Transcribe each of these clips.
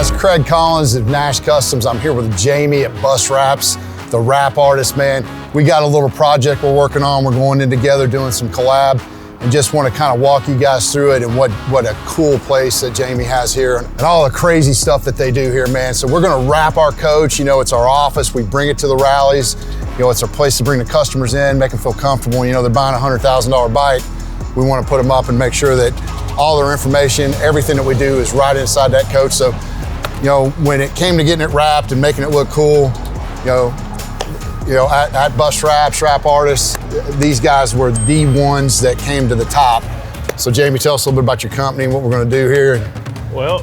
guys, Craig Collins of Nash Customs. I'm here with Jamie at Bus Wraps, the wrap artist, man. We got a little project we're working on. We're going in together doing some collab, and just want to kind of walk you guys through it and what a cool place that Jamie has here and all the crazy stuff that they do here, man. So we're going to wrap our coach. You know, it's our office. We bring it to the rallies. You know, it's our place to bring the customers in, make them feel comfortable. You know, they're buying a $100,000 bike. We want to put them up and make sure that all their information, everything that we do is right inside that coach. So, you know, when it came to getting it wrapped and making it look cool, at Bus Wraps, Wrap Artists, these guys were the ones that came to the top. So Jamie, tell us a little bit about your company and what we're going to do here. Well,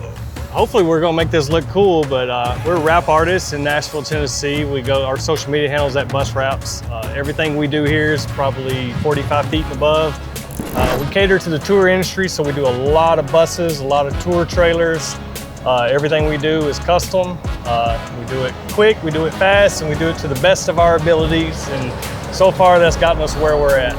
hopefully we're going to make this look cool, but we're wrap artists in Nashville, Tennessee. Our social media handles at Bus Wraps. Everything we do here is probably 45 feet and above. We cater to the tour industry, so we do a lot of buses, a lot of tour trailers. Everything we do is custom. We do it quick, we do it fast, and we do it to the best of our abilities. And so far, that's gotten us where we're at.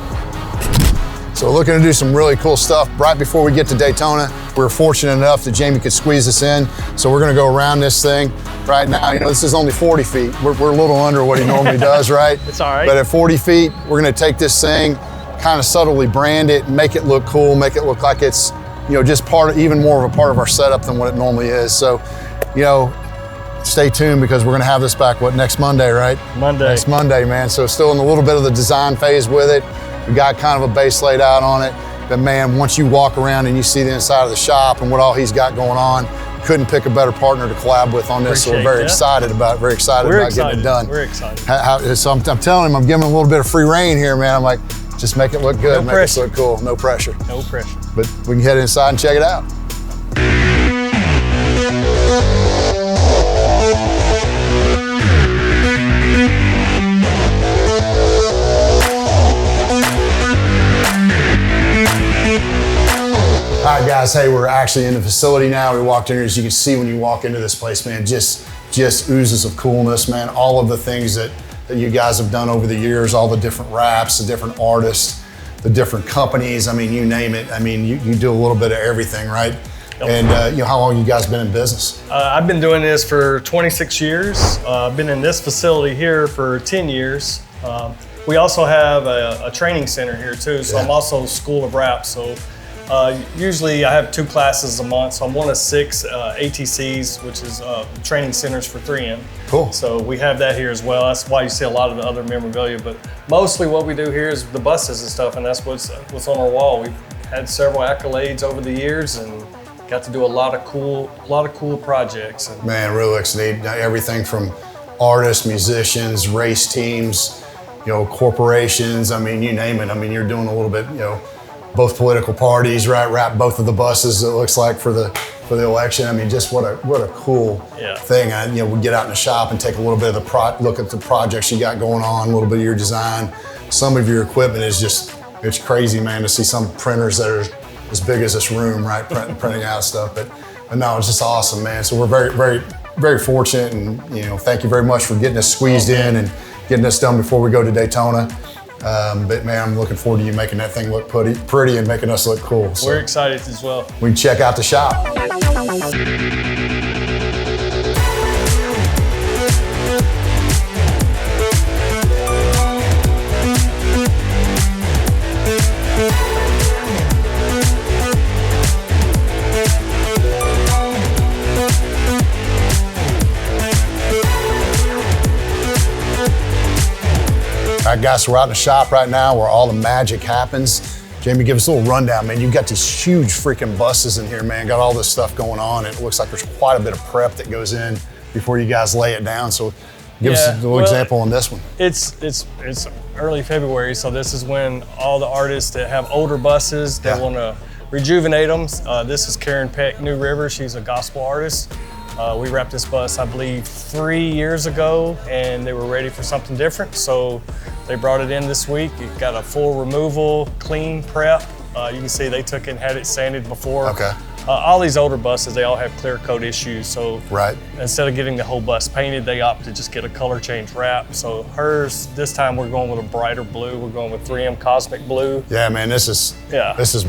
So we're looking to do some really cool stuff. Right before we get to Daytona, we're fortunate enough that Jamie could squeeze us in. So we're gonna go around this thing. Right now, you know, this is only 40 feet. We're a little under what he normally does, right? It's all right. But at 40 feet, we're gonna take this thing, kind of subtly brand it, make it look cool, make it look like it's, you know, just even more of a part of our setup than what it normally is. So, you know, stay tuned because we're gonna have this back, next Monday, right? Monday. Next Monday, man. So still in a little bit of the design phase with it. We got kind of a base laid out on it. But man, once you walk around and you see the inside of the shop and what all he's got going on, couldn't pick a better partner to collab with on this. So we're very excited about getting it done. We're excited. So I'm telling him, I'm giving him a little bit of free rein here, man. I'm like, just make it look good, make it look cool, no pressure. No pressure. But we can head inside and check it out. All right, guys, hey, we're actually in the facility now. We walked in here, as you can see when you walk into this place, man, just oozes of coolness, man. All of the things that you guys have done over the years, all the different wraps, the different artists, the different companies, I mean, you name it. I mean, you do a little bit of everything, right? Yep. And you know, how long you guys been in business? I've been doing this for 26 years. I've been in this facility here for 10 years. We also have a training center here too, so I'm also School of Wrap. So usually I have 2 classes a month, so I'm one of 6 ATCs, which is training centers for 3M. Cool. So we have that here as well. That's why you see a lot of the other memorabilia, but mostly what we do here is the buses and stuff, and that's what's on our wall. We've had several accolades over the years and got to do a lot of cool projects. Man, it really looks neat. Everything from artists, musicians, race teams, you know, corporations. I mean, you name it. I mean, you're doing a little bit, you know, both political parties, right? Wrap both of the buses, it looks like, for the election. I mean, just what a cool thing. And, you know, we get out in the shop and take a little bit of look at the projects you got going on, a little bit of your design. Some of your equipment is just, it's crazy, man, to see some printers that are as big as this room, right? Printing out stuff. But no, it's just awesome, man. So we're very, very, very fortunate, and, you know, thank you very much for getting us squeezed in and getting us done before we go to Daytona. But man, I'm looking forward to you making that thing look pretty and making us look cool. So we're excited as well. We can check out the shop. All right, guys, so we're out in the shop right now where all the magic happens. Jamie, give us a little rundown, man. You've got these huge freaking buses in here, man. Got all this stuff going on, and it looks like there's quite a bit of prep that goes in before you guys lay it down. So give us a little example on this one. It's early February, so this is when all the artists that have older buses that want to rejuvenate them. This is Karen Peck, New River. She's a gospel artist. We wrapped this bus, I believe, 3 years ago, and they were ready for something different, so they brought it in this week. It got a full removal, clean prep. You can see they took it and had it sanded before All these older buses, they all have clear coat issues. So Right. instead of getting the whole bus painted, they opt to just get a color change wrap. So hers, this time we're going with a brighter blue. We're going with 3M Cosmic Blue. Yeah, man, this is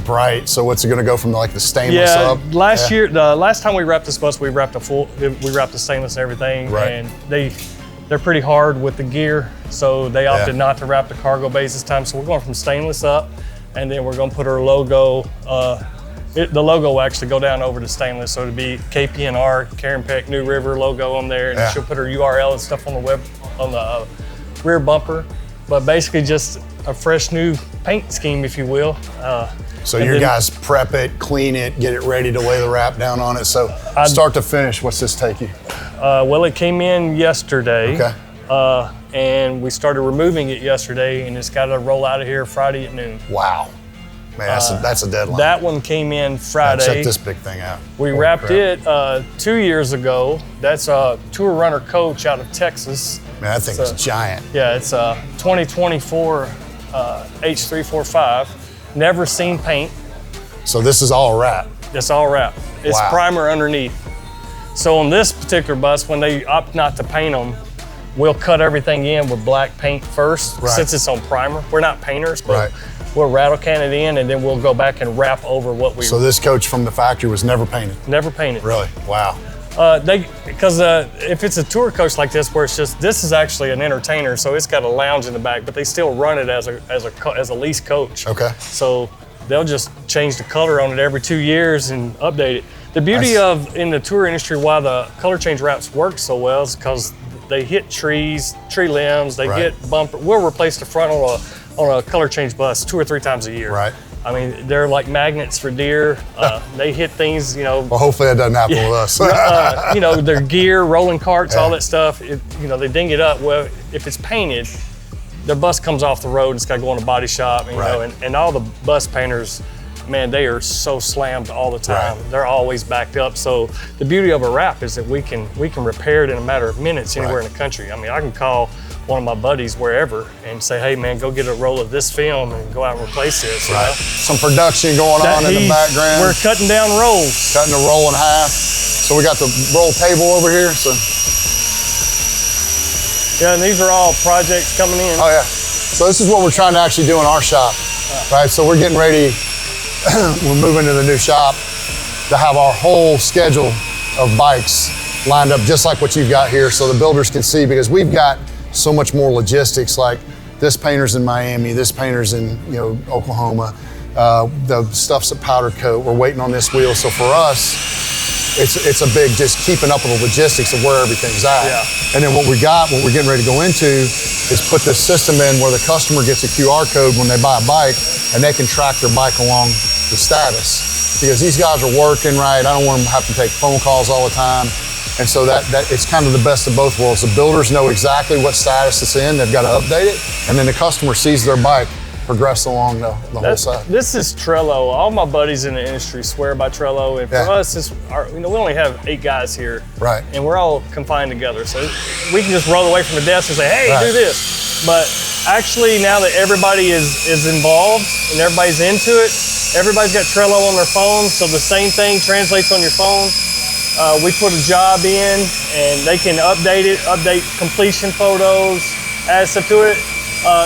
bright. So what's it going to go from like the stainless up? Last year, the last time we wrapped this bus, we wrapped the stainless and everything, Right. and they're pretty hard with the gear, so they opted not to wrap the cargo bays this time. So we're going from stainless up, and then we're going to put our logo. The logo will actually go down over to stainless, so it'll be KP&R, Karen Peck, New River logo on there, and she'll put her URL and stuff on the rear bumper. But basically, just a fresh new paint scheme, if you will. So your guys prep it, clean it, get it ready to lay the wrap down on it. So start to finish, what's this take you? Well, it came in yesterday. Okay. And we started removing it yesterday, and it's got to roll out of here Friday at noon. Wow. Man, that's a deadline. That one came in Friday. Check this big thing out. We wrapped it 2 years ago. That's a Tour Runner Coach out of Texas. Man, that thing is giant. Yeah, it's a 2024 H345. Never seen paint. So this is all wrap. It's all wrap. It's primer underneath. So on this particular bus, when they opt not to paint them, we'll cut everything in with black paint first, since it's on primer. We're not painters, but we'll rattle can it in, and then we'll go back and wrap over what we. So this coach from the factory was never painted? Never painted. Really? Wow. Because if it's a tour coach like this, where this is actually an entertainer, so it's got a lounge in the back, but they still run it as a lease coach. Okay. So they'll just change the color on it every 2 years and update it. The beauty in the tour industry, why the color change wraps work so well, is because they hit tree limbs, they hit bumper. We'll replace the front on a color change bus 2 or 3 times a year. Right. I mean, they're like magnets for deer. They hit things, you know. Well, hopefully that doesn't happen with us. You know, their gear, rolling carts, all that stuff. You know, they ding it up. Well, if it's painted, their bus comes off the road. It's got to go in a body shop, you know, and all the bus painters, man, they are so slammed all the time. They're always backed up. So the beauty of a wrap is that we can repair it in a matter of minutes anywhere in the country. I mean, I can call one of my buddies wherever and say, hey man, go get a roll of this film and go out and replace this. You know? Some production going on in the background. We're cutting down rolls. Cutting a roll in half. So we got the roll table over here. So. Yeah, and these are all projects coming in. Oh yeah. So this is what we're trying to actually do in our shop, right? So we're getting ready, we're moving to the new shop to have our whole schedule of bikes lined up just like what you've got here, so the builders can see, because we've got so much more logistics, like this painter's in Miami, this painter's in Oklahoma, the stuff's at powder coat, we're waiting on this wheel. So for us, it's a big just keeping up with the logistics of where everything's at. Yeah. And then what we're getting ready to go into is put this system in where the customer gets a QR code when they buy a bike, and they can track their bike along the status. Because these guys are working, right? I don't want them to have to take phone calls all the time. And so that it's kind of the best of both worlds. The builders know exactly what status it's in, they've got to update it, and then the customer sees their bike progress along the whole side. This is Trello. All my buddies in the industry swear by Trello, and for us, we only have 8 guys here, and we're all confined together. So we can just roll away from the desk and say, hey, do this. But actually, now that everybody is involved and everybody's into it, everybody's got Trello on their phone, so the same thing translates on your phone. We put a job in, and they can update completion photos, add stuff to it.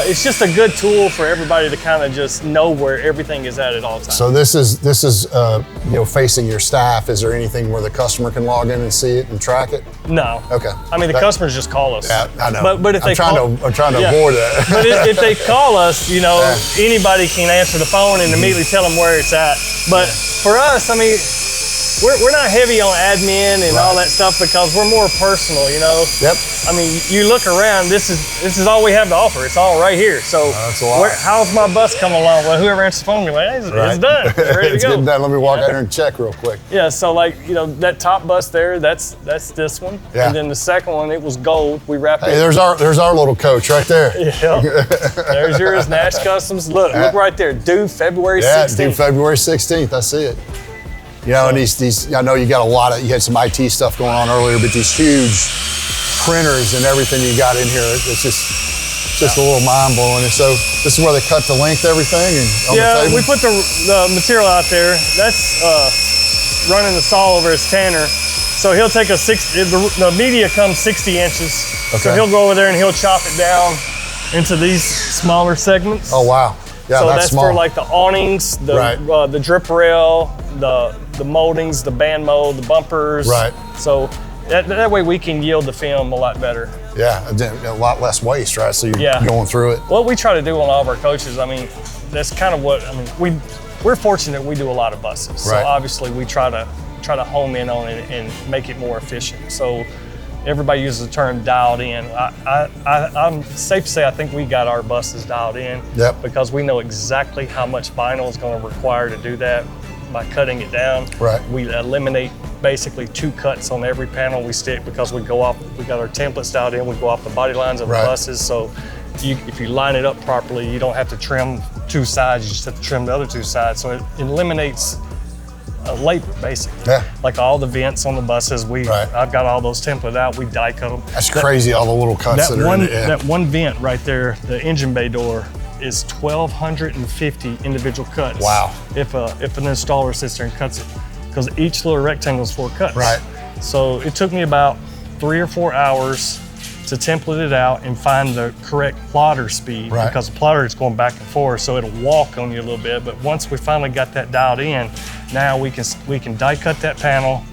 It's just a good tool for everybody to kind of just know where everything is at all times. So this is facing your staff. Is there anything where the customer can log in and see it and track it? No. Okay. I mean, the customers just call us. Yeah, I know. But if I'm trying to avoid that. But if they call us, anybody can answer the phone and immediately tell them where it's at. But for us, I mean, we're not heavy on admin and all that stuff, because we're more personal, Yep. I mean, you look around, this is all we have to offer. It's all right here. So how's my bus coming along? Well, whoever answers the phone will be like, hey, it's done. It's ready to it's go. getting done. Let me walk out here and check real quick. Yeah, so that top bus there, that's this one. Yeah. And then the second one, it was gold. We wrapped it. Hey, there's our little coach right there. Yeah. There's yours, Nash Customs. Look right there, due February 16th. Yeah, due February 16th. I see it. And these, I know you got you had some IT stuff going on earlier, but these huge printers and everything you got in here, it's just a little mind blowing. And so this is where they cut the length, everything, and on the table? We put the material out there. That's running the saw over his Tanner. So he'll take the media comes 60 inches. Okay. So he'll go over there and he'll chop it down into these smaller segments. Oh, wow. Yeah, so that's small. for like the awnings, the drip rail, the moldings, the band mold, the bumpers. Right. So that way we can yield the film a lot better. Yeah, a lot less waste, right? So you're going through it. What we try to do on all of our coaches, I mean, that's kind of what, I mean, we're fortunate we do a lot of buses. So obviously we try to home in on it and make it more efficient. So everybody uses the term dialed in. I'm safe to say I think we got our buses dialed in because we know exactly how much vinyl is going to require to do that by cutting it down. Right. We eliminate basically 2 cuts on every panel we stick because we got our templates dialed in, we go off the body lines of the buses. So if you line it up properly, you don't have to trim 2 sides, you just have to trim the other 2 sides. So it eliminates labor, basically. Yeah. Like all the vents on the buses, I've got all those templated out, we die cut them. That's crazy, all the little cuts that are in it. That one vent right there, the engine bay door, is 1,250 individual cuts. Wow. If an installer sits there and cuts it. Because each little rectangle is 4 cuts. Right. So it took me about 3 or 4 hours to template it out and find the correct plotter speed because the plotter is going back and forth, so it'll walk on you a little bit. But once we finally got that dialed in, now we can die cut that panel,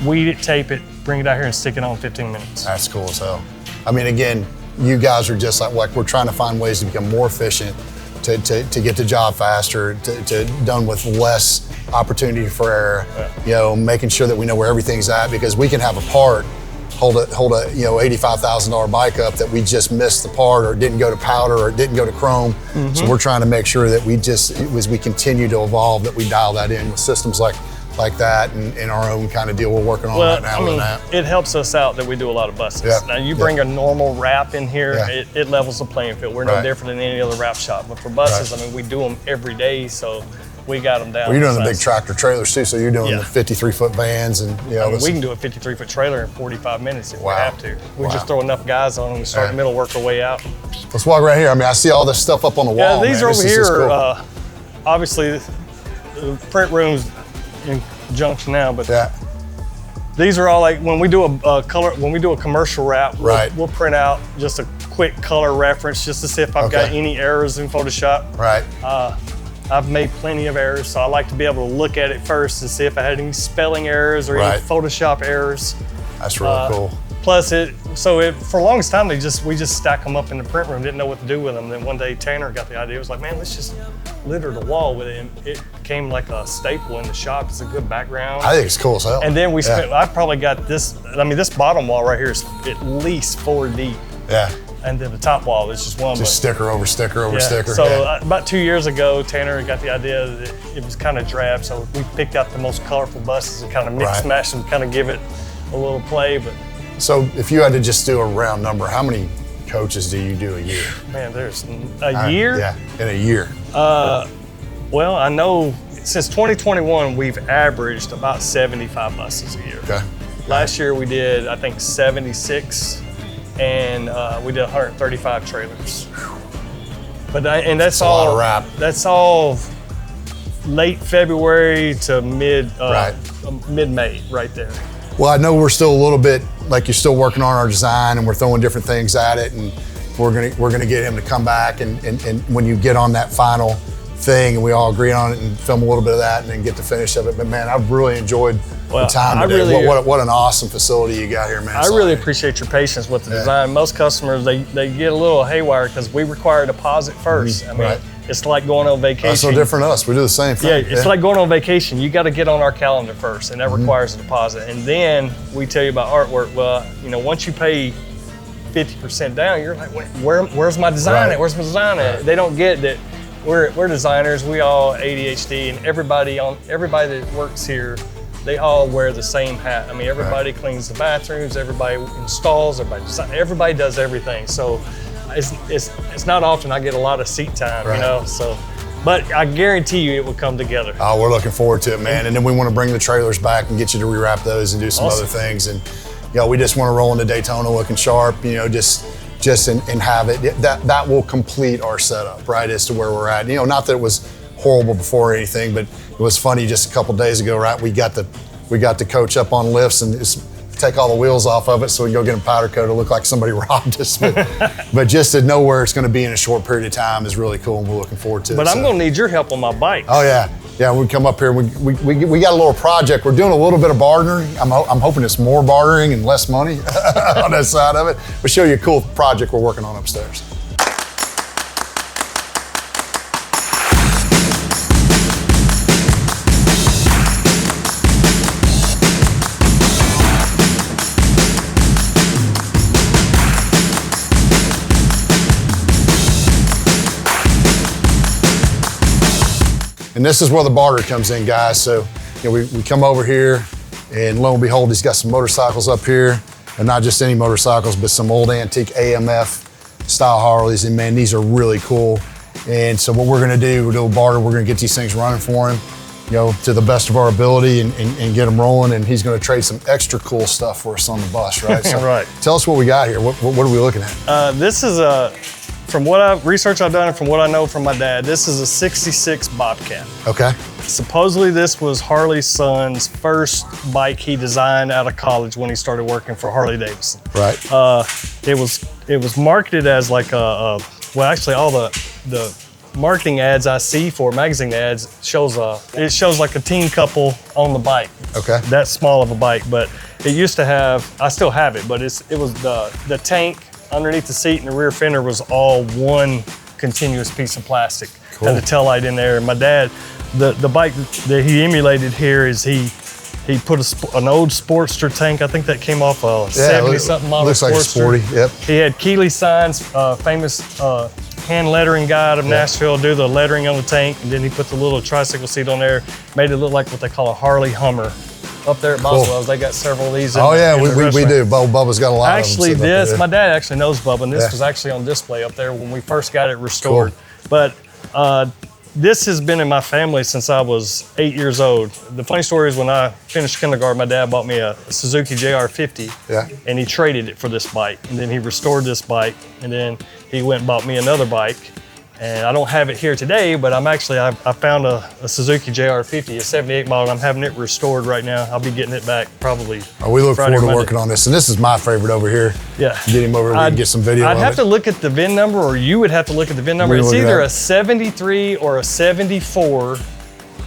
weed it, tape it, bring it out here and stick it on in 15 minutes. That's cool as hell. I mean, again, you guys are just like we're trying to find ways to become more efficient, to get the job faster, to done with less opportunity for error. You know, making sure that we know where everything's at, because we can have a part hold a $85,000 bike up that we just missed the part, or it didn't go to powder, or it didn't go to chrome. So we're trying to make sure that as we continue to evolve, that we dial that in with systems like that, and in our own kind of deal we're working on right now. It helps us out that we do a lot of buses. Yeah. Now you bring a normal wrap in here, it levels the playing field. We're no different than any other wrap shop. But for buses, I mean, we do them every day, so we got them down. Well, you're doing the big tractor trailers too, so you're doing the 53-foot vans, and we can do a 53-foot trailer in 45 minutes if we have to. We just throw enough guys on them, we start in the middle, work our way out. Let's walk right here. I mean, I see all this stuff up on the wall. Yeah, these are over here. Cool. Obviously, the print room's in junction now, but these are all like when we do a commercial wrap, we'll print out just a quick color reference just to see if I've got any errors in Photoshop. Right. I've made plenty of errors, so I like to be able to look at it first and see if I had any spelling errors or any Photoshop errors. That's really cool. Plus, for the longest time, we just stack them up in the print room, didn't know what to do with them. Then one day, Tanner got the idea. It was like, man, let's just litter the wall with it. And it became like a staple in the shop. It's a good background. I think it's cool as hell. And then I probably got this, I mean, this bottom wall right here is at least 4 deep. Yeah. And then the top wall is just one. Just sticker over sticker over sticker. So about 2 years ago, Tanner got the idea that it was kind of drab. So we picked out the most colorful buses and kind of mix smash them, kind of give it a little play. But so if you had to just do a round number, how many coaches do you do a year? Man, there's a year? Yeah, in a year. Well, I know since 2021, we've averaged about 75 buses a year. Okay. Last year we did, I think, 76. And we did 135 trailers. But that's all. A lot of wrap. That's all late February to mid-May, right there. Well, I know we're still a little bit like you're still working on our design, and we're throwing different things at it, and we're gonna get him to come back, and when you get on that final thing, and we all agree on it, and film a little bit of that, and then get the finish of it. But man, I've really enjoyed the time today. What an awesome facility you got here, man. I really appreciate your patience with the design. Most customers, they get a little haywire because we require a deposit first. I mean, it's like going on vacation. That's so different than us. We do the same thing. Yeah, it's like going on vacation. You got to get on our calendar first, and that requires a deposit. And then we tell you about artwork. Well, once you pay 50% down, you're like, where's my design at? Where's my design at? They don't get that. We're designers. We all ADHD, and everybody that works here, they all wear the same hat. I mean, everybody cleans the bathrooms, everybody installs, everybody does everything. So it's not often I get a lot of seat time, So, but I guarantee you it will come together. Oh, we're looking forward to it, man. And then we want to bring the trailers back and get you to rewrap those and do some other things. And we just want to roll into Daytona looking sharp. Just and have it. That will complete our setup, right, as to where we're at. Not that it was horrible before or anything, but it was funny just a couple days ago, right? We got the we got the coach up on lifts and just take all the wheels off of it so we can go get them powder coated to look like somebody robbed us. But just to know where it's going to be in a short period of time is really cool, and we're looking forward to it. But I'm going to need your help on my bike. Oh, yeah. Yeah, we come up here, we got a little project. We're doing a little bit of bartering. I'm hoping it's more bartering and less money on that side of it. We'll show you a cool project we're working on upstairs. And this is where the barter comes in, guys. So, we come over here, and lo and behold, he's got some motorcycles up here, and not just any motorcycles, but some old antique AMF style Harleys. And man, these are really cool. And so what we're gonna do, we'll do a barter, we're gonna get these things running for him, to the best of our ability and get them rolling. And he's gonna trade some extra cool stuff for us on the bus, right? So right. Tell us what we got here. What are we looking at? This is from what research I've done and from what I know from my dad, this is a 66 Bobcat. Okay. Supposedly this was Harley's son's first bike he designed out of college when he started working for Harley Davidson. Right. It was marketed as like well, actually all the marketing ads I see for magazine ads shows like a teen couple on the bike. Okay. That small of a bike, but it used to have, I still have it, but it was the tank underneath the seat and the rear fender was all one continuous piece of plastic. Cool. Had the taillight in there. And my dad, the bike that he emulated here is he put an old Sportster tank. I think that came off a 70-something model looks like Sportster. a sporty, yep. He had Keeley signs, famous hand lettering guy out of Nashville, do the lettering on the tank, and then he put the little tricycle seat on there, made it look like what they call a Harley Hummer. Up there at Boswell's, they got several of these. Oh yeah, we do. Bubba's got a lot actually, of them. Actually, my dad actually knows Bubba, and this was actually on display up there when we first got it restored. Cool. But this has been in my family since I was 8 years old. The funny story is when I finished kindergarten, my dad bought me a Suzuki JR50, and he traded it for this bike. And then he restored this bike, and then he went and bought me another bike. And I don't have it here today, but I found a Suzuki JR50, a 78 model. I'm having it restored right now. I'll be getting it back probably we look Friday, forward to Monday. working on this. And this is my favorite over here. Yeah. Get him over here, we can get some video I'd of have it. to look at the VIN number, or you would have to look at the VIN number. It's either a 73 or a 74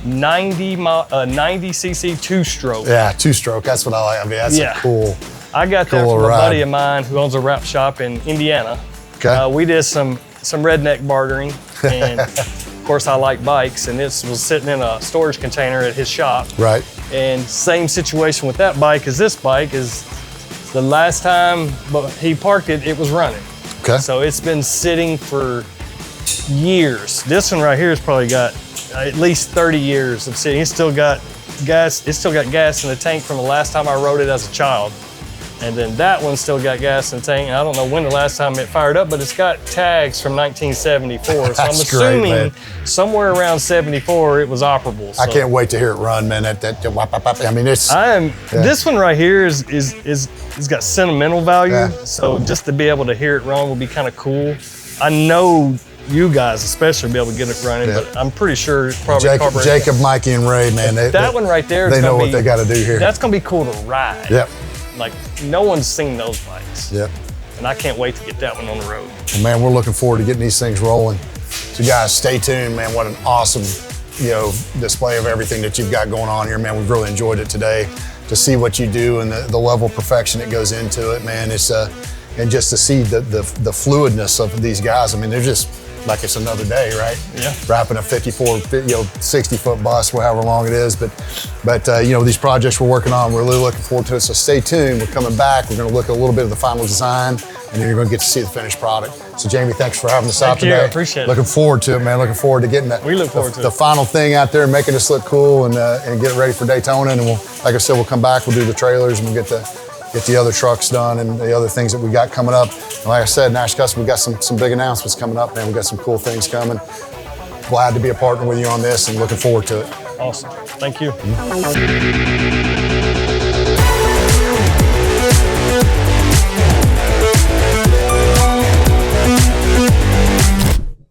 90cc two-stroke. Yeah, two-stroke, that's what I like. I mean, that's a cool. I got that from a buddy of mine who owns a wrap shop in Indiana. Okay. We did some redneck bartering, and of course I like bikes, and this was sitting in a storage container at his shop. Right. And same situation with that bike as this bike is the last time he parked it, it was running. Okay. So it's been sitting for years. This one right here has probably got at least 30 years of sitting. It's still got gas. It's still got gas in the tank from the last time I rode it as a child. And then that one still got gas in the tank. I don't know when the last time it fired up, but it's got tags from 1974. So I'm assuming somewhere around 74 it was operable. So. I can't wait to hear it run, man. I mean, it's. This one right here is got sentimental value. Yeah. So just to be able to hear it run will be kind of cool. I know you guys especially be able to get it running, but I'm pretty sure it's probably Jacob, Mikey, and Ray, man. That one right there. They know what they got to do here. That's gonna be cool to ride. Yep. Like, no one's seen those bikes. Yep. And I can't wait to get that one on the road. Well, man, we're looking forward to getting these things rolling. So guys, stay tuned, man. What an awesome, display of everything that you've got going on here, man. We've really enjoyed it today. To see what you do and the level of perfection that goes into it, man. It's and just to see the fluidness of these guys. I mean, they're just like it's another day, right? Yeah. Wrapping a 60-foot bus, however long it is. But these projects we're working on, we're really looking forward to it. So stay tuned. We're coming back. We're going to look at a little bit of the final design, and then you're going to get to see the finished product. So Jamie, thanks for having us out today. Thank you. I appreciate it. Looking forward to it, man. Looking forward to getting the final thing out there, making us look cool, and get it ready for Daytona. And like I said, we'll come back. We'll do the trailers, and we'll get the other trucks done and the other things that we got coming up. And like I said, Nash Customs, we got some big announcements coming up, man. We got some cool things coming. Glad to be a partner with you on this and looking forward to it. Awesome. Thank you.